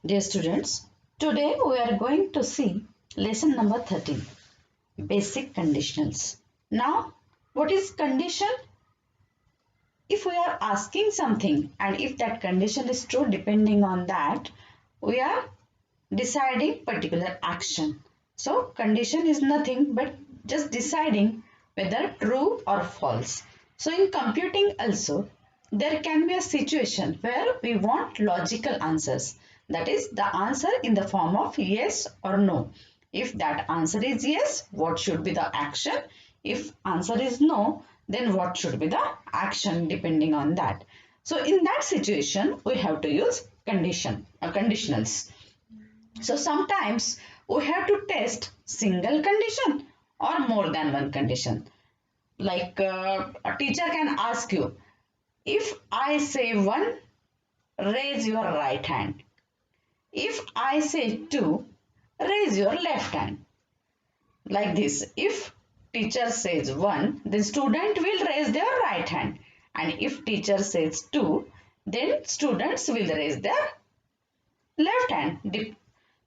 Dear students, today we are going to see lesson number 13, basic conditionals. Now, what is condition? If we are asking something and if that condition is true, depending on that, we are deciding particular action. So, condition is nothing but just deciding whether true or false. So, in computing also, there can be a situation where we want logical answers. That is the answer in the form of yes or no. If that answer is yes, what should be the action? If answer is no, then what should be the action depending on that. So in that situation, we have to use conditionals. So sometimes we have to test single condition or more than one condition. Like a teacher can ask you, if I say 1, raise your right hand. If I say 2, raise your left hand. Like this, if teacher says 1, then student will raise their right hand. And if teacher says 2, then students will raise their left hand.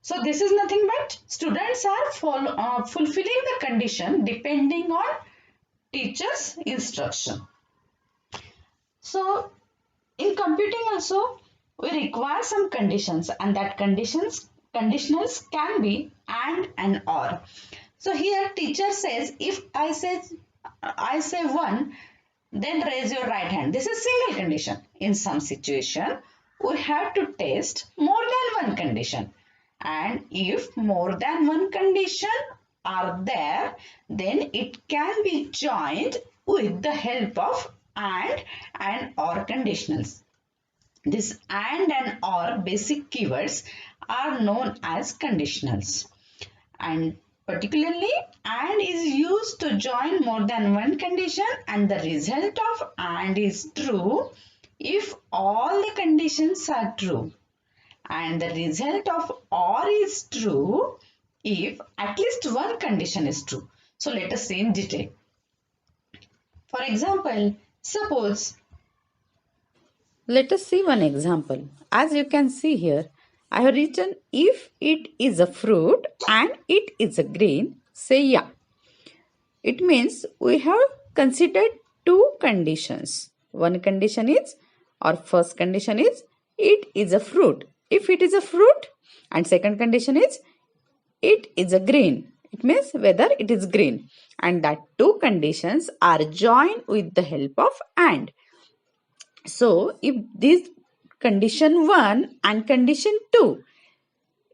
So this is nothing but students are fulfilling the condition depending on teacher's instruction. So in computing also we require some conditions, and that conditionals can be and or. So here teacher says, if I say 1, then raise your right hand. This is single condition. In some situation we have to test more than one condition, and if more than one condition are there, then it can be joined with the help of and or conditionals. This and or basic keywords are known as conditionals, and particularly and is used to join more than one condition, and the result of and is true if all the conditions are true, and the result of or is true if at least one condition is true. So let us see in detail. For example, suppose, let us see one example. As you can see here, I have written if it is a fruit and it is a grain, say yeah. It means we have considered two conditions. One condition is, or first condition is, it is a fruit. If it is a fruit, and second condition is, it is a grain. It means whether it is green. And that two conditions are joined with the help of and. So, if this condition 1 and condition 2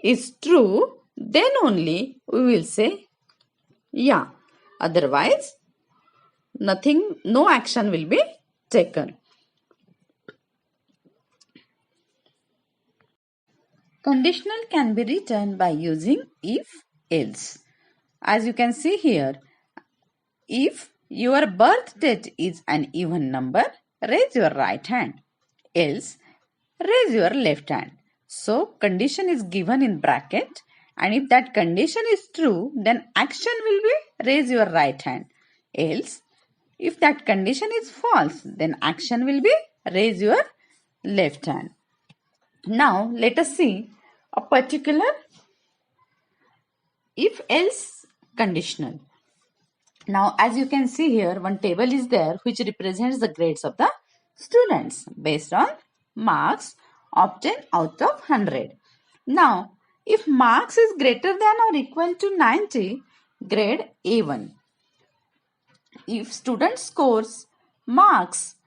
is true, then only we will say yeah. Otherwise, nothing, no action will be taken. Conditional can be written by using if, else. As you can see here, if your birth date is an even number, raise your right hand. Else, raise your left hand. So, condition is given in bracket, and if that condition is true, then action will be raise your right hand. Else, if that condition is false, then action will be raise your left hand. Now, let us see a particular if-else conditional. Now, as you can see here, one table is there which represents the grades of the students based on marks obtained out of 100. Now, if marks is greater than or equal to 90, grade A1. If student scores marks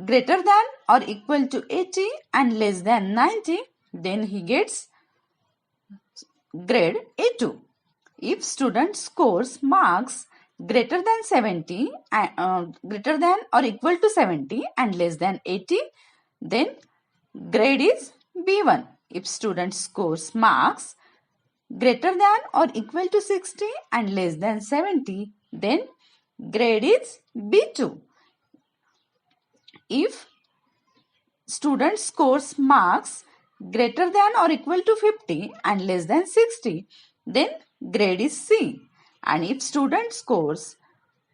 greater than or equal to 80 and less than 90, then he gets grade A2. If student scores marks greater than 70, greater than or equal to 70 and less than 80, then grade is B1. If student scores marks greater than or equal to 60 and less than 70, then grade is B2. If student scores marks greater than or equal to 50 and less than 60, then grade is C. And if student scores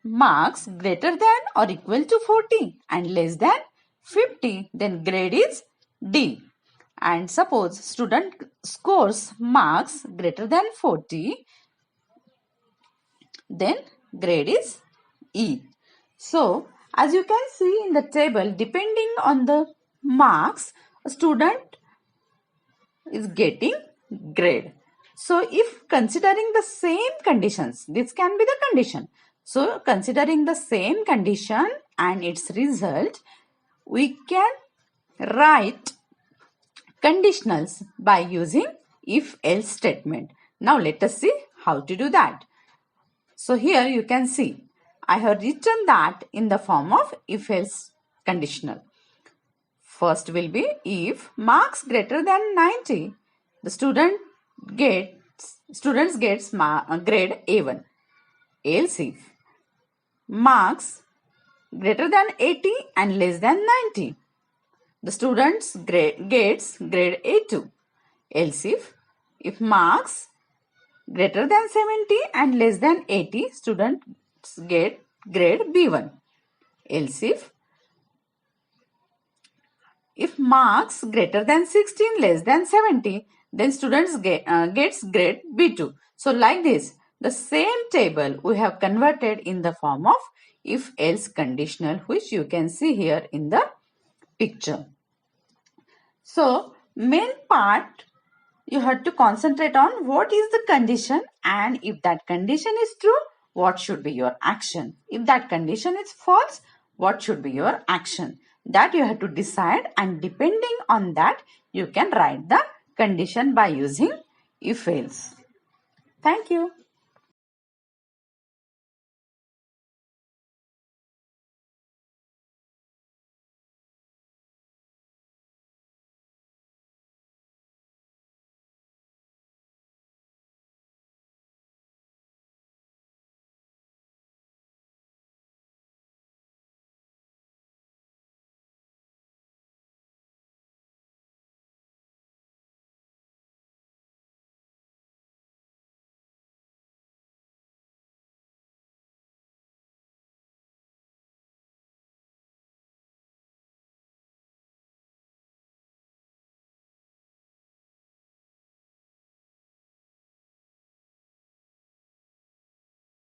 marks greater than or equal to 40 and less than 50, then grade is D. and suppose student scores marks greater than 40, then grade is E. So, as you can see in the table, depending on the marks, a student is getting grade. So, if considering the same conditions, this can be the condition. So, considering the same condition and its result, we can write conditionals by using if-else statement. Now, let us see how to do that. So here you can see I have written that in the form of if-else conditional. First will be if marks greater than 90, the students gets grade A1. Else if marks greater than 80 and less than 90, the students gets grade A2. Else if marks greater than 70 and less than 80, students get grade B1. Else if marks greater than 16 less than 70, then students gets grade B2. So like this, the same table we have converted in the form of if-else conditional, which you can see here in the picture. So main part, you have to concentrate on what is the condition, and if that condition is true, what should be your action. If that condition is false, what should be your action. That you have to decide, and depending on that, you can write the condition by using if else. Thank you.